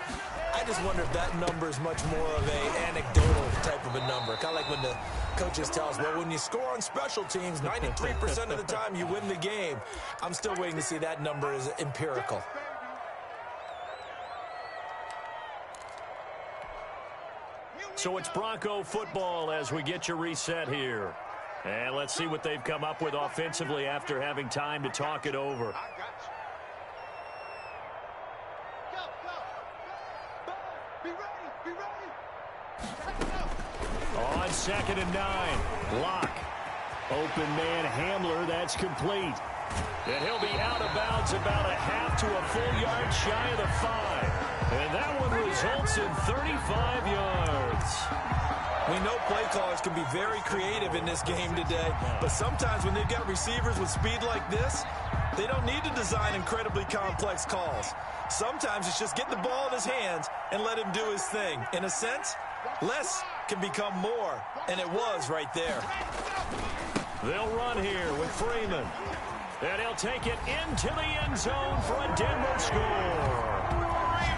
I just wonder if that number is much more of an anecdotal type of a number. Kind of like when the coaches tell us, well, when you score on special teams, 93% of the time you win the game. I'm still waiting to see that number is empirical. So it's Bronco football as we get your reset here. And let's see what they've come up with offensively after having time to talk it over. On 2nd and 9, Locke. Open man Hamler, that's complete. And he'll be out of bounds about a half to a full yard shy of the 5. And that one results in 35 yards. We know play callers can be very creative in this game today, but sometimes when they've got receivers with speed like this, they don't need to design incredibly complex calls. Sometimes it's just get the ball in his hands and let him do his thing. In a sense, less can become more, and it was right there. They'll run here with Freeman. And he'll take it into the end zone for a Denver score.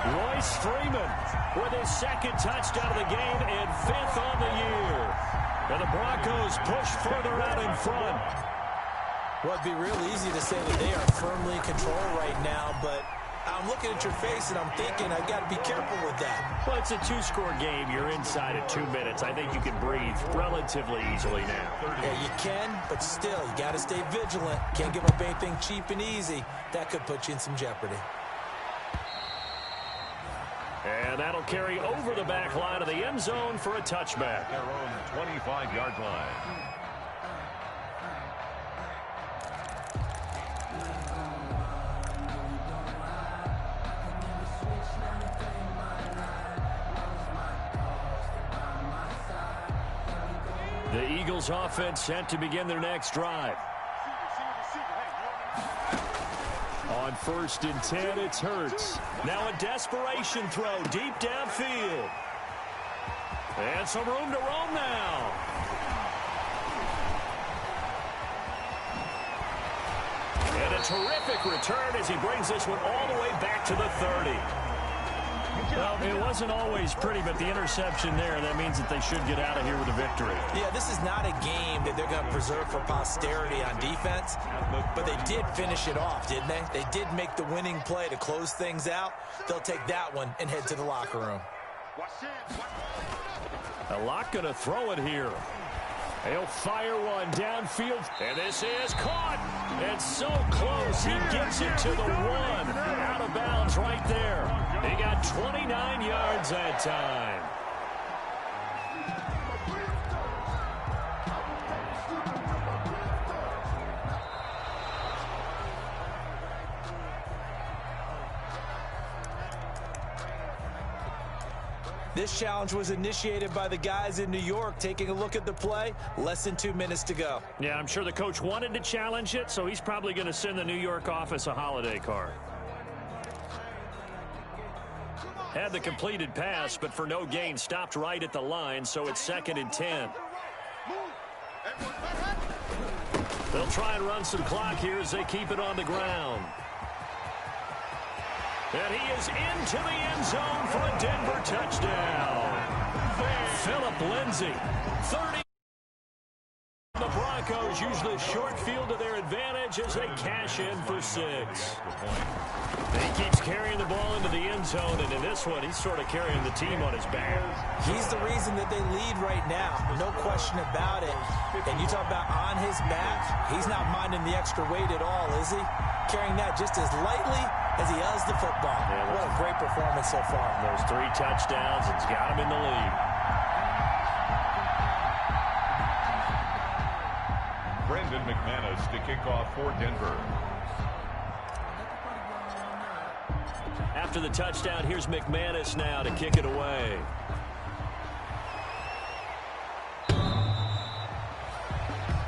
Royce Freeman with his 2nd touchdown of the game and 5th on the year. And the Broncos push further out in front. Well, it'd be real easy to say that they are firmly in control right now, but I'm looking at your face and I'm thinking I've got to be careful with that. Well, it's a 2-score game. You're inside at 2 minutes. I think you can breathe relatively easily now. Yeah, you can, but still, you got to stay vigilant. Can't give up anything cheap and easy. That could put you in some jeopardy. And that'll carry over the back line of the end zone for a touchback. Their own 25-yard line. The Eagles offense set to begin their next drive. On 1st and 10, it's Hurts. Now a desperation throw deep downfield. And some room to roam now. And a terrific return as he brings this one all the way back to the 30. Well, it wasn't always pretty, but the interception there, that means that they should get out of here with a victory. Yeah, this is not a game that they're going to preserve for posterity on defense, but they did finish it off, didn't they? They did make the winning play to close things out. They'll take that one and head to the locker room. A lot going to throw it here. He'll fire one downfield, and this is caught. It's so close. He gets it to the one. Out of bounds right there. He got 29 yards that time. This challenge was initiated by the guys in New York. Taking a look at the play, less than 2 minutes to go. Yeah, I'm sure the coach wanted to challenge it, so he's probably going to send the New York office a holiday card. Had the completed pass, but for no gain, stopped right at the line, so it's 2nd and 10. They'll try and run some clock here as they keep it on the ground. And he is into the end zone for a Denver touchdown. Phillip Lindsay, 30. The Broncos use the short field to their advantage as they cash in for 6. He keeps carrying the ball into the end zone, and in this one, he's sort of carrying the team on his back. He's the reason that they lead right now, no question about it. And you talk about on his back, he's not minding the extra weight at all, is he? Carrying that just as lightly as he does the football. Yeah, what a great performance so far. Those 3 touchdowns, it's got him in the lead. Brendan McManus to kick off for Denver. After the touchdown, here's McManus now to kick it away.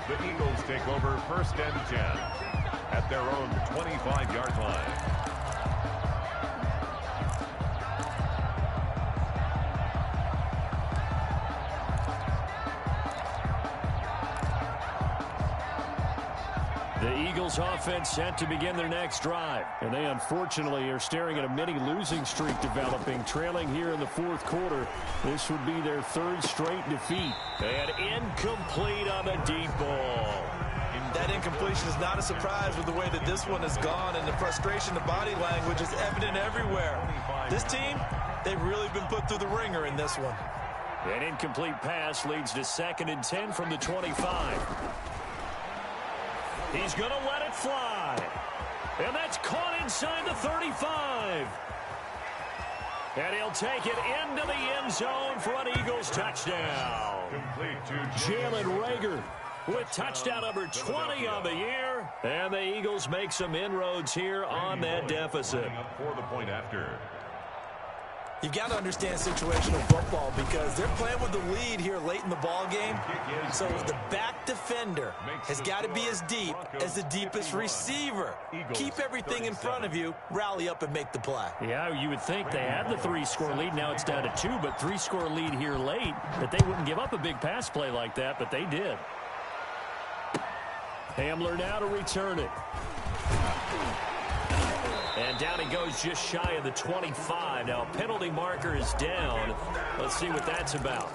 The Eagles take over 1st and 10 at their own 25-yard line. The Eagles offense set to begin their next drive. And they unfortunately are staring at a mini losing streak developing, trailing here in the 4th quarter. This would be their 3rd straight defeat. And incomplete on the deep ball. That incompletion is not a surprise with the way that this one has gone, and the frustration, the body language is evident everywhere. This team, they've really been put through the ringer in this one. An incomplete pass leads to 2nd and 10 from the 25. He's going to let it fly. And that's caught inside the 35. And he'll take it into the end zone for an Eagles touchdown. Jalen Reagor with touchdown number 20 on the year. And the Eagles make some inroads here on that deficit. For the point after. You've got to understand situational football because they're playing with the lead here late in the ball game. So the back defender has got to be as deep as the deepest receiver. Keep everything in front of you, rally up and make the play. Yeah, you would think they had the 3-score lead. Now it's down to 2, but 3-score lead here late, that they wouldn't give up a big pass play like that, but they did. Hamler now to return it. And down he goes just shy of the 25. Now a penalty marker is down. Let's see what that's about.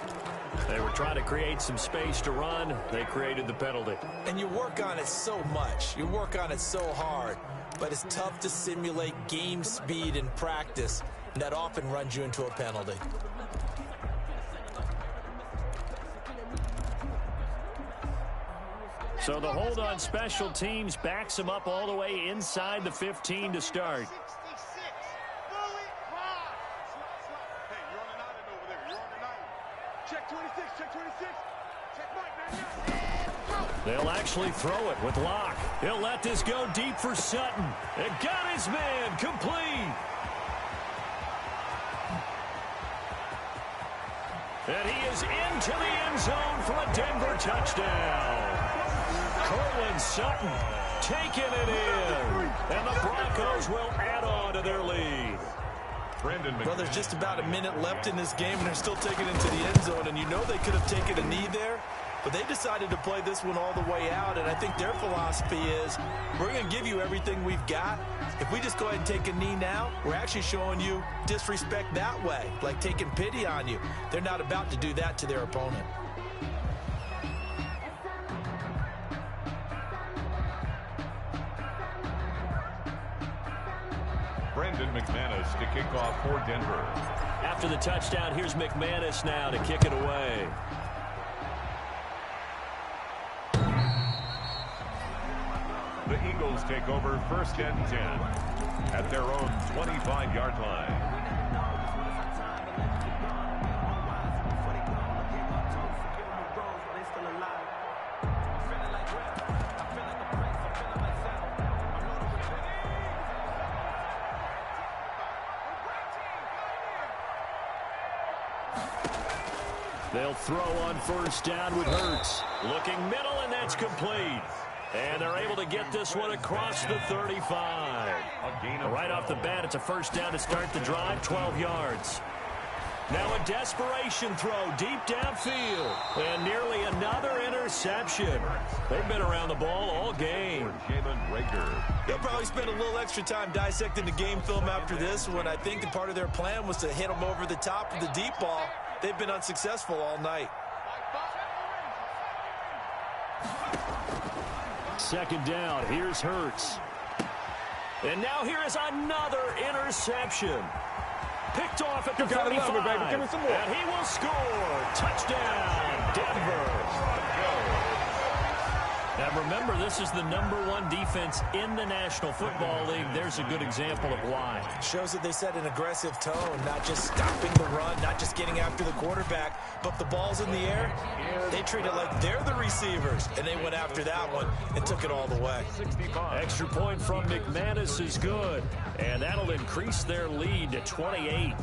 They were trying to create some space to run. They created the penalty. And you work on it so much. You work on it so hard. But it's tough to simulate game speed in practice. And that often runs you into a penalty. So the hold on special teams backs him up all the way inside the 15 to start. They'll actually throw it with Locke. He'll let this go deep for Sutton. It got his man complete. And he is into the end zone for a Denver touchdown. Cortland Sutton taking it in. And the Broncos will add on to their lead. Well, there's just about a minute left in this game, and they're still taking it into the end zone. And you know they could have taken a knee there. But they decided to play this one all the way out, and I think their philosophy is, we're going to give you everything we've got. If we just go ahead and take a knee now, we're actually showing you disrespect that way, like taking pity on you. They're not about to do that to their opponent. Brandon McManus to kick off for Denver. After the touchdown, here's McManus now to kick it away. The Eagles take over 1st and 10 at their own 25-yard line. They'll throw on 1st down with Hurts. Looking middle, and that's complete. And they're able to get this one across the 35. Right off the bat, it's a 1st down to start the drive, 12 yards. Now a desperation throw deep downfield. And nearly another interception. They've been around the ball all game. They'll probably spend a little extra time dissecting the game film after this one. I think that part of their plan was to hit them over the top of the deep ball. They've been unsuccessful all night. 2nd down, here's Hurts. And now here is another interception. Picked off at the 35. Love it, baby. Give me some more. And he will score. Touchdown, Denver. Now remember, this is the #1 defense in the National Football League. There's a good example of why. Shows that they set an aggressive tone, not just stopping the run, not just getting after the quarterback, but the ball's in the air. They treat it like they're the receivers, and they went after that one and took it all the way. Extra point from McManus is good, and that'll increase their lead to 28.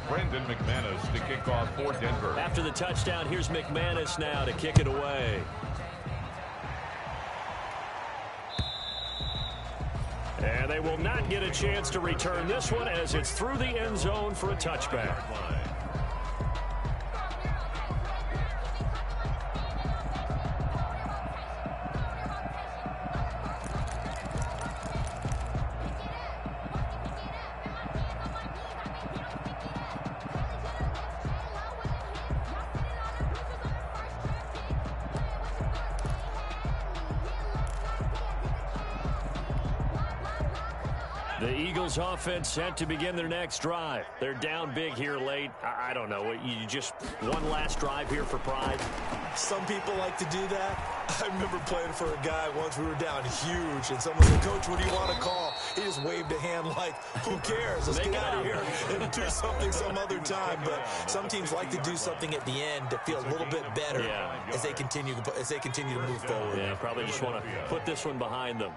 Brandon McManus to kick off for Denver. After the touchdown, here's McManus now to kick it away. And they will not get a chance to return this one as it's through the end zone for a touchback. The Eagles offense set to begin their next drive. They're down big here late. I don't know. You just one last drive here for pride? Some people like to do that. I remember playing for a guy once. We were down huge, and someone said, "Coach, what do you want to call?" He just waved a hand like, "Who cares? Let's get out of here and do something some other time." But some teams like to do something at the end to feel a little bit better as they continue to move forward. Yeah, probably just want to put this one behind them.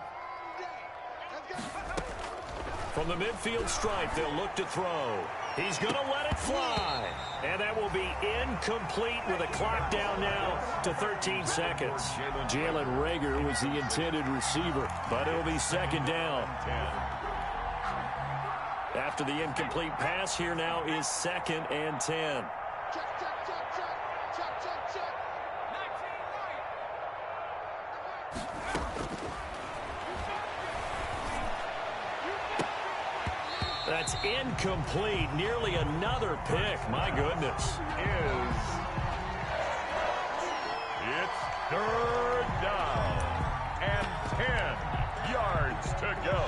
From the midfield stripe, they'll look to throw. He's going to let it fly. And that will be incomplete with a clock down now to 13 seconds. Jalen Reagor was the intended receiver, but it'll be 2nd down. After the incomplete pass, here now is 2nd and 10. That's incomplete. Nearly another pick. My goodness. It's 3rd down and 10 yards to go.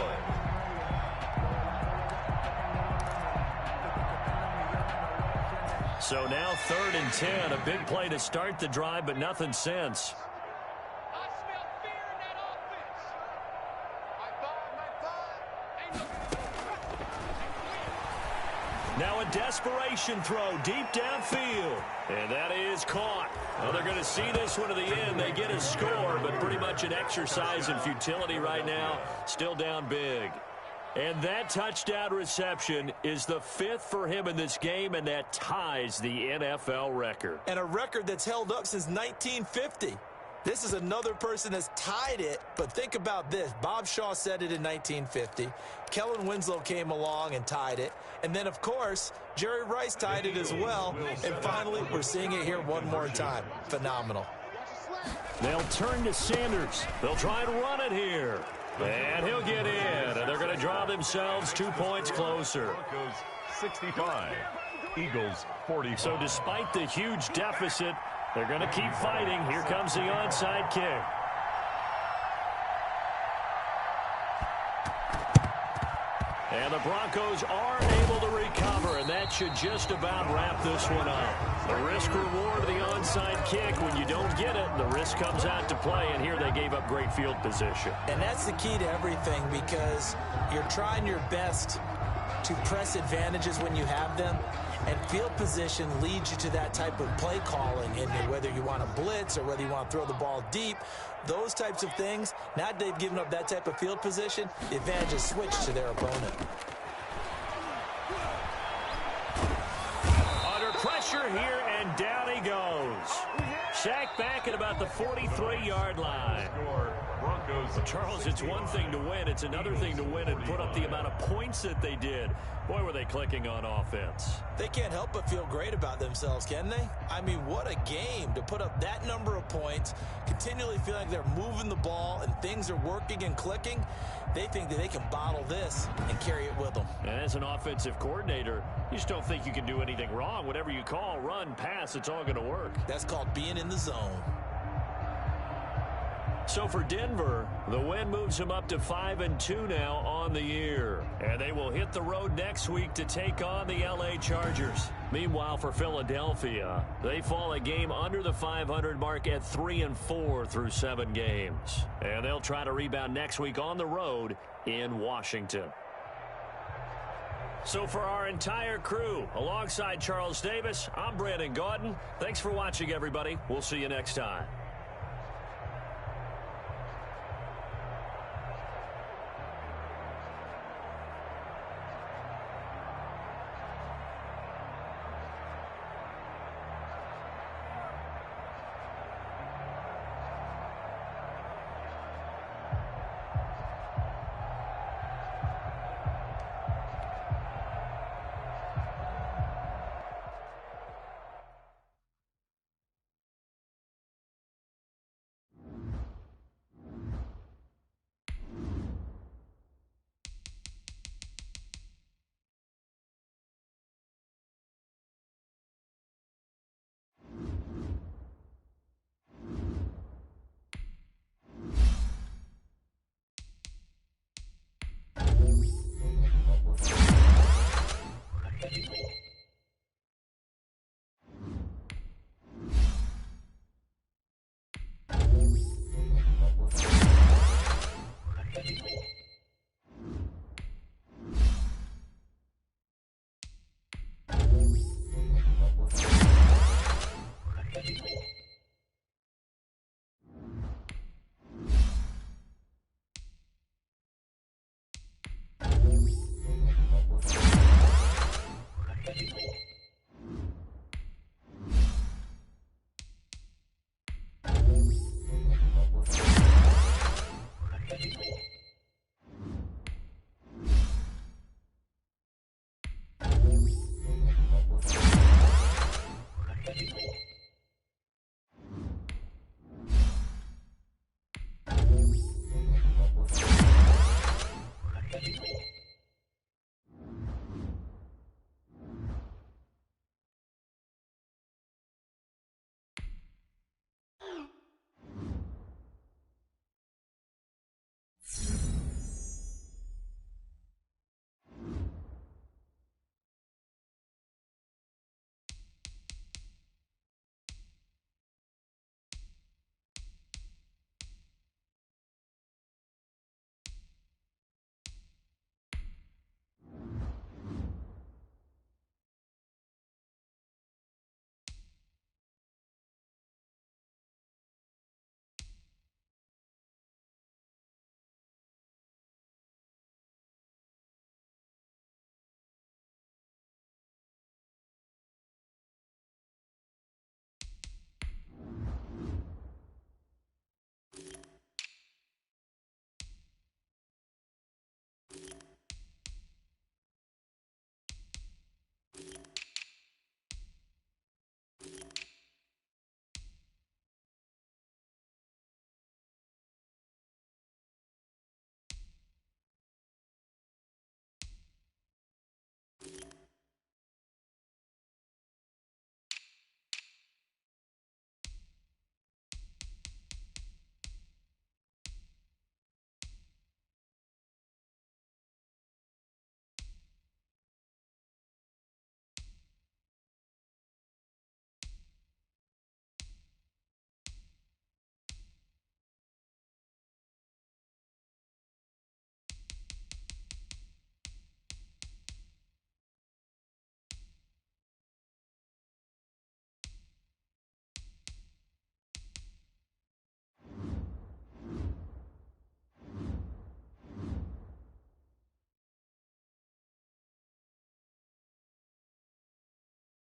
So now 3rd and 10. A big play to start the drive, but nothing since. Now a desperation throw deep downfield. And that is caught. Well, they're going to see this one to the end. They get a score, but pretty much an exercise in futility right now. Still down big. And that touchdown reception is the 5th for him in this game, and that ties the NFL record. And a record that's held up since 1950. This is another person that's tied it, but think about this. Bob Shaw said it in 1950. Kellen Winslow came along and tied it. And then, of course, Jerry Rice tied it as well. And finally, we're seeing it here one more time. Phenomenal. They'll turn to Sanders. They'll try and run it here. And he'll get in. And they're going to draw themselves 2 points closer. Broncos 65, Eagles 45. So despite the huge deficit, they're going to keep fighting. Here comes the onside kick. And the Broncos are able to recover, and that should just about wrap this one up. The risk-reward of the onside kick, when you don't get it, the risk comes out to play, and here they gave up great field position. And that's the key to everything, because you're trying your best to press advantages when you have them, and field position leads you to that type of play calling, and whether you want to blitz or whether you want to throw the ball deep, those types of things. Now that they've given up that type of field position, the advantage is switched to their opponent. Under pressure here, and down he goes. Sacked back at about the 43-yard line. Charles, it's one thing to win. It's another thing to win and put up the amount of points that they did. Boy, were they clicking on offense. They can't help but feel great about themselves, can they? I mean, what a game to put up that number of points, continually feeling like they're moving the ball and things are working and clicking. They think that they can bottle this and carry it with them. And as an offensive coordinator, you just don't think you can do anything wrong. Whatever you call, run, pass, it's all going to work. That's called being in the zone. So for Denver, the win moves them up to 5-2 now on the year. And they will hit the road next week to take on the LA Chargers. Meanwhile, for Philadelphia, they fall a game under the 500 mark at 3-4 through 7 games. And they'll try to rebound next week on the road in Washington. So for our entire crew, alongside Charles Davis, I'm Brandon Gaudin. Thanks for watching, everybody. We'll see you next time.